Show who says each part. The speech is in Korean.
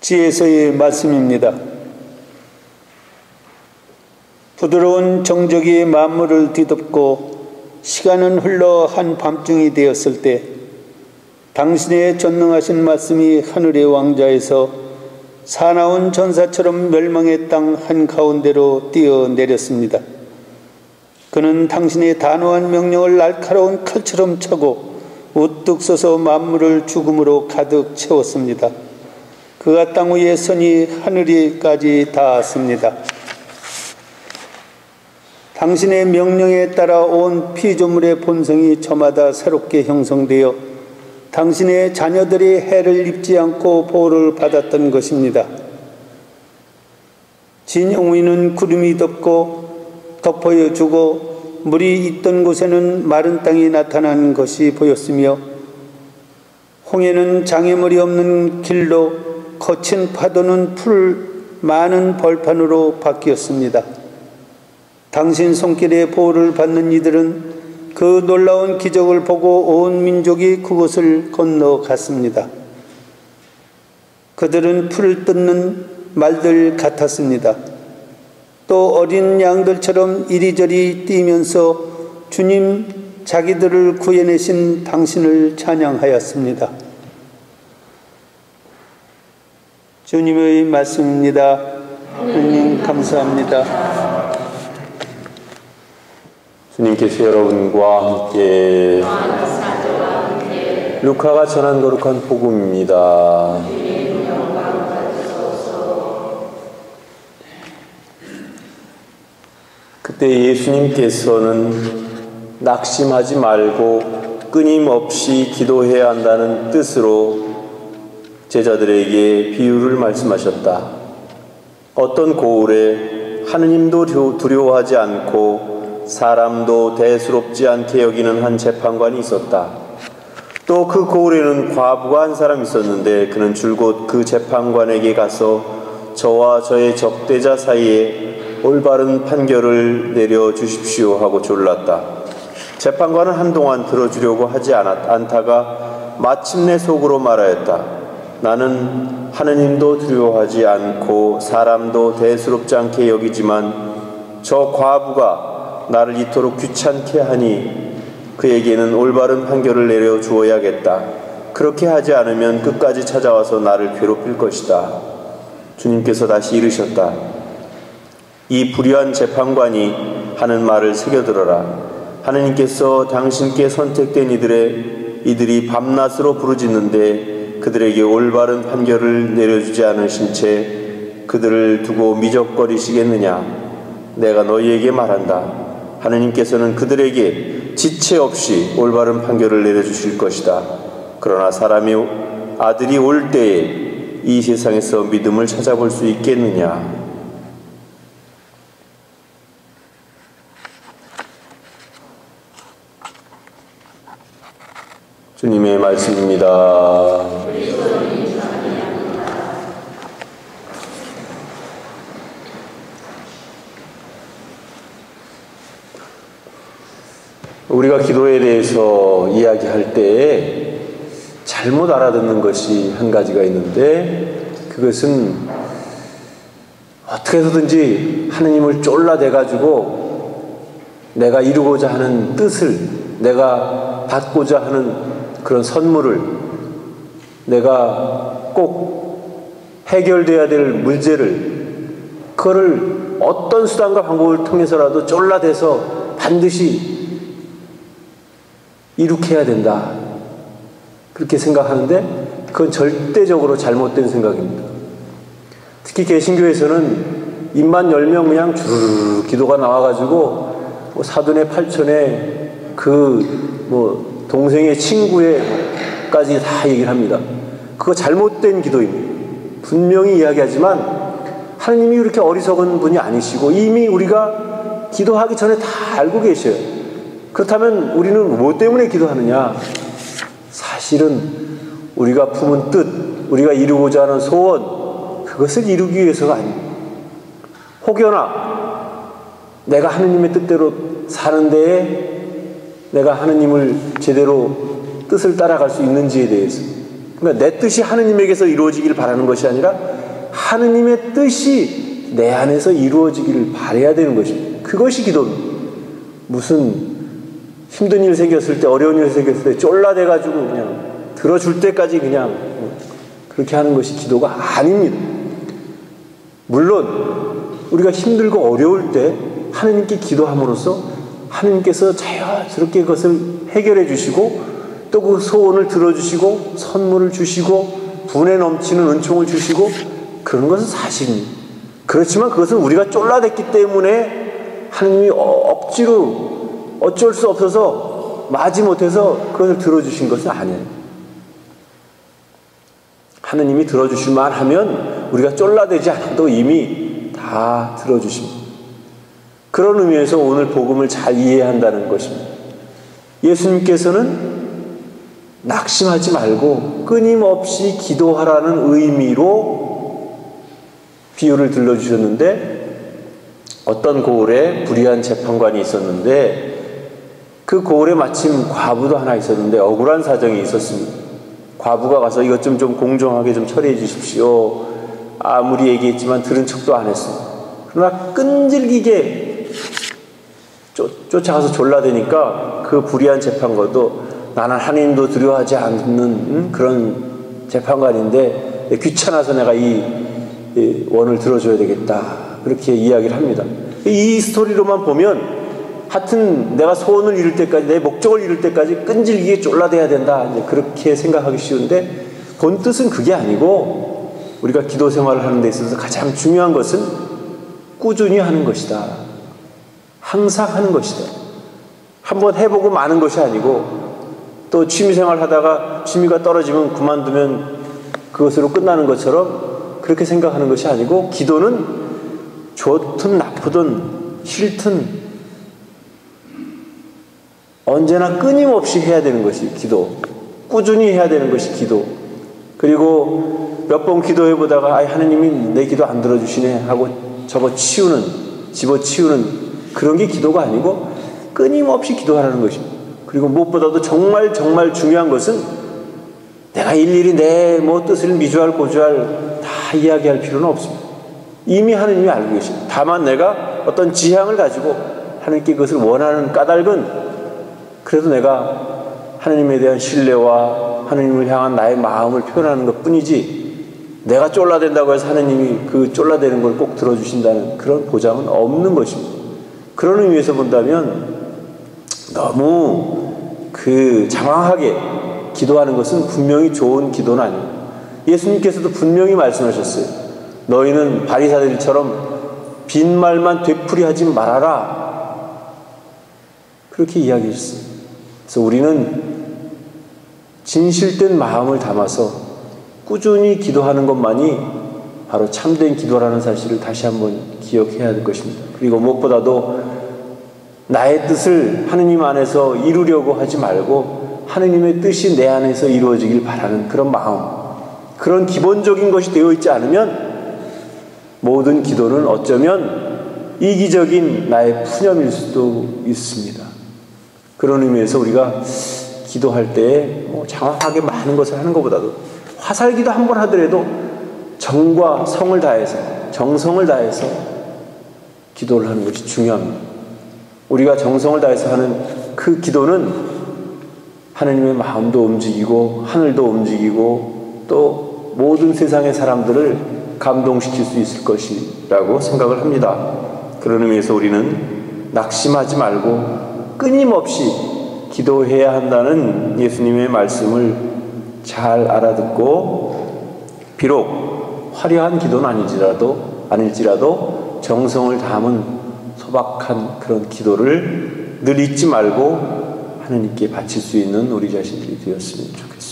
Speaker 1: 지혜서의 말씀입니다. 부드러운 정적이 만물을 뒤덮고 시간은 흘러 한밤중이 되었을 때 당신의 전능하신 말씀이 하늘의 왕좌에서 사나운 전사처럼 멸망의 땅 한가운데로 뛰어내렸습니다. 그는 당신의 단호한 명령을 날카로운 칼처럼 차고 우뚝 서서 만물을 죽음으로 가득 채웠습니다. 그가 땅 위에 서니 하늘이까지 닿았습니다. 당신의 명령에 따라 온 피조물의 본성이 저마다 새롭게 형성되어 당신의 자녀들이 해를 입지 않고 보호를 받았던 것입니다. 진영 위는 구름이 덮어주고 물이 있던 곳에는 마른 땅이 나타나는 것이 보였으며 홍해는 장애물이 없는 길로 거친 파도는 많은 벌판으로 바뀌었습니다. 당신 손길의 보호를 받는 이들은 그 놀라운 기적을 보고 온 민족이 그곳을 건너갔습니다. 그들은 풀을 뜯는 말들 같았습니다. 또 어린 양들처럼 이리저리 뛰면서 주님 자기들을 구해내신 당신을 찬양하였습니다. 주님의 말씀입니다. 하나님 감사합니다.
Speaker 2: 주님께서 여러분과 함께 루카가 전한 거룩한 복음입니다. 그때 예수님께서는 낙심하지 말고 끊임없이 기도해야 한다는 뜻으로 제자들에게 비유를 말씀하셨다. 어떤 고을에 하느님도 두려워하지 않고 사람도 대수롭지 않게 여기는 한 재판관이 있었다. 또 그 고을에는 과부가 한 사람이 있었는데 그는 줄곧 그 재판관에게 가서 저와 저의 적대자 사이에 올바른 판결을 내려주십시오 하고 졸랐다. 재판관은 한동안 들어주려고 하지 않다가 마침내 속으로 말하였다. 나는 하느님도 두려워하지 않고 사람도 대수롭지 않게 여기지만 저 과부가 나를 이토록 귀찮게 하니 그에게는 올바른 판결을 내려주어야겠다. 그렇게 하지 않으면 끝까지 찾아와서 나를 괴롭힐 것이다. 주님께서 다시 이르셨다. 이 불의한 재판관이 하는 말을 새겨들어라. 하느님께서 당신께 선택된 이들이 밤낮으로 부르짖는데 그들에게 올바른 판결을 내려주지 않으신 채 그들을 두고 미적거리시겠느냐. 내가 너희에게 말한다. 하느님께서는 그들에게 지체 없이 올바른 판결을 내려주실 것이다. 그러나 사람의 아들이 올 때에 이 세상에서 믿음을 찾아볼 수 있겠느냐. 주님의 말씀입니다. 우리가 기도에 대해서 이야기할 때에 잘못 알아듣는 것이 한 가지가 있는데 그것은 어떻게 해서든지 하느님을 쫄라대가지고 내가 이루고자 하는 뜻을 내가 받고자 하는 그런 선물을 내가 꼭 해결돼야 될 문제를 그거를 어떤 수단과 방법을 통해서라도 쫄라대서 반드시 이룩해야 된다. 그렇게 생각하는데 그건 절대적으로 잘못된 생각입니다. 특히 개신교에서는 입만 열면 그냥 주르르 기도가 나와가지고 사돈의 팔촌의 동생의 친구에까지 다 얘기를 합니다. 그거 잘못된 기도입니다. 분명히 이야기하지만 하느님이 그렇게 어리석은 분이 아니시고 이미 우리가 기도하기 전에 다 알고 계셔요. 그렇다면 우리는 뭐 때문에 기도하느냐? 사실은 우리가 품은 뜻, 우리가 이루고자 하는 소원, 그것을 이루기 위해서가 아닙니다. 혹여나 내가 하느님의 뜻대로 사는 데에 내가 하느님을 제대로 뜻을 따라갈 수 있는지에 대해서, 그러니까 내 뜻이 하느님에게서 이루어지길 바라는 것이 아니라 하느님의 뜻이 내 안에서 이루어지기를 바라야 되는 것입니다. 그것이 기도입니다. 무슨 힘든 일 생겼을 때, 어려운 일 생겼을 때 쫄라대가지고 그냥 들어줄 때까지 그냥 그렇게 하는 것이 기도가 아닙니다. 물론 우리가 힘들고 어려울 때 하느님께 기도함으로써 하느님께서 자연스럽게 그것을 해결해 주시고 또 그 소원을 들어주시고 선물을 주시고 분에 넘치는 은총을 주시고 그런 것은 사실입니다. 그렇지만 그것은 우리가 쫄라댔기 때문에 하느님이 억지로 어쩔 수 없어서 마지못해서 그것을 들어주신 것은 아니에요. 하느님이 들어주실 만하면 우리가 쫄라대지 않아도 이미 다 들어주십니다. 그런 의미에서 오늘 복음을 잘 이해한다는 것입니다. 예수님께서는 낙심하지 말고 끊임없이 기도하라는 의미로 비유를 들려주셨는데, 어떤 고을에 불의한 재판관이 있었는데 그 고을에 마침 과부도 하나 있었는데 억울한 사정이 있었습니다. 과부가 가서 이것 좀 공정하게 좀 처리해 주십시오. 아무리 얘기했지만 들은 척도 안 했습니다. 그러나 끈질기게 쫓아가서 졸라대니까 그 불의한 재판관도 나는 하나님도 두려워하지 않는 그런 재판관인데 귀찮아서 내가 이 원을 들어줘야 되겠다, 그렇게 이야기를 합니다. 이 스토리로만 보면 하여튼 내가 소원을 이룰 때까지, 내 목적을 이룰 때까지 끈질기게 쫄라대야 된다, 이제 그렇게 생각하기 쉬운데 본뜻은 그게 아니고 우리가 기도 생활을 하는 데 있어서 가장 중요한 것은 꾸준히 하는 것이다. 항상 하는 것이다. 한번 해보고 마는 것이 아니고, 또 취미생활 하다가 취미가 떨어지면 그만두면 그것으로 끝나는 것처럼 그렇게 생각하는 것이 아니고, 기도는 좋든 나쁘든 싫든 언제나 끊임없이 해야 되는 것이 기도, 꾸준히 해야 되는 것이 기도. 그리고 몇 번 기도해보다가 하느님이 내 기도 안 들어주시네 하고 집어치우는 그런 게 기도가 아니고 끊임없이 기도하라는 것입니다. 그리고 무엇보다도 정말 중요한 것은 내가 일일이 내 뜻을 미주알 고주알 다 이야기할 필요는 없습니다. 이미 하느님이 알고 계십니다. 다만 내가 어떤 지향을 가지고 하느님께 그것을 원하는 까닭은 그래도 내가 하느님에 대한 신뢰와 하느님을 향한 나의 마음을 표현하는 것 뿐이지, 내가 쫄라댄다고 해서 하느님이 그 쫄라대는 걸 꼭 들어주신다는 그런 보장은 없는 것입니다. 그런 의미에서 본다면 너무 장황하게 기도하는 것은 분명히 좋은 기도는 아닙니다. 예수님께서도 분명히 말씀하셨어요. 너희는 바리사들처럼 빈말만 되풀이하지 말아라, 그렇게 이야기했어요. 그래서 우리는 진실된 마음을 담아서 꾸준히 기도하는 것만이 바로 참된 기도라는 사실을 다시 한번 기억해야 될 것입니다. 그리고 무엇보다도 나의 뜻을 하느님 안에서 이루려고 하지 말고 하느님의 뜻이 내 안에서 이루어지길 바라는 그런 마음, 그런 기본적인 것이 되어 있지 않으면 모든 기도는 어쩌면 이기적인 나의 푸념일 수도 있습니다. 그런 의미에서 우리가 기도할 때 장황하게 많은 것을 하는 것보다도 화살기도 한 번 하더라도 정과 성을 다해서, 정성을 다해서 기도를 하는 것이 중요합니다. 우리가 정성을 다해서 하는 그 기도는 하느님의 마음도 움직이고 하늘도 움직이고 또 모든 세상의 사람들을 감동시킬 수 있을 것이라고 생각을 합니다. 그런 의미에서 우리는 낙심하지 말고 끊임없이 기도해야 한다는 예수님의 말씀을 잘 알아듣고, 비록 화려한 기도는 아닐지라도 정성을 담은 소박한 그런 기도를 늘 잊지 말고 하느님께 바칠 수 있는 우리 자신들이 되었으면 좋겠습니다.